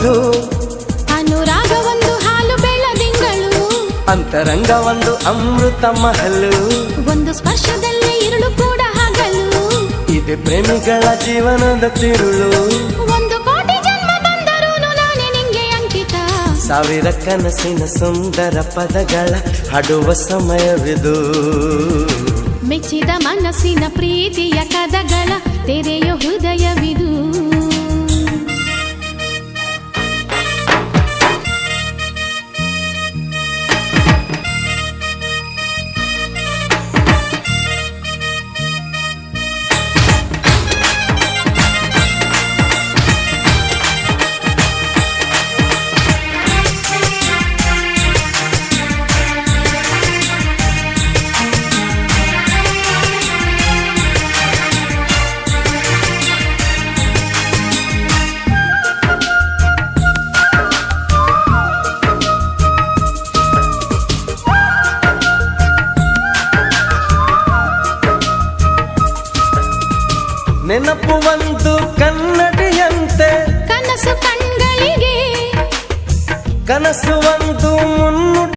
ಮಗಳು, ಅನುರಾಗ ಒಂದು ಹಾಲು ಬೆಳದಿಂಗಳು, ಅಂತರಂಗ ಒಂದು ಅಮೃತ ಮಹಲು, ಒಂದು ಸ್ಪರ್ಶದಲ್ಲೇ ഇരുಳು ಕೂಡ ಹಗಲು, ಇದೆ ಪ್ರೇಮಿಗಳ ಜೀವನದ ತಿರುಳು. ಒಂದು ಕೋಟಿ ಜನ್ಮ ಬಂದರೂ ನಾನೇ ನಿಂಗೆ ಅಂಕಿತ, ಸಾವಿರ ಕನಸಿನ ಸುಂದರ ಪದಗಳ ಹಾಡುವ ಸಮಯವಿದು. ಮೆಚ್ಚಿದ ಮನಸ್ಸಿನ ಪ್ರೀತಿಯ ಕದಗಳ ತೆರೆಯೋ ಹೃದಯವಿದು. ನೆನಪು ಒಂದು ಕನ್ನಡಿಯಂತೆ, ಕನಸು ಕಣ್ಗಳಿಗೆ ಕನಸು ಒಂದು ಮುನ್ನುಡಿ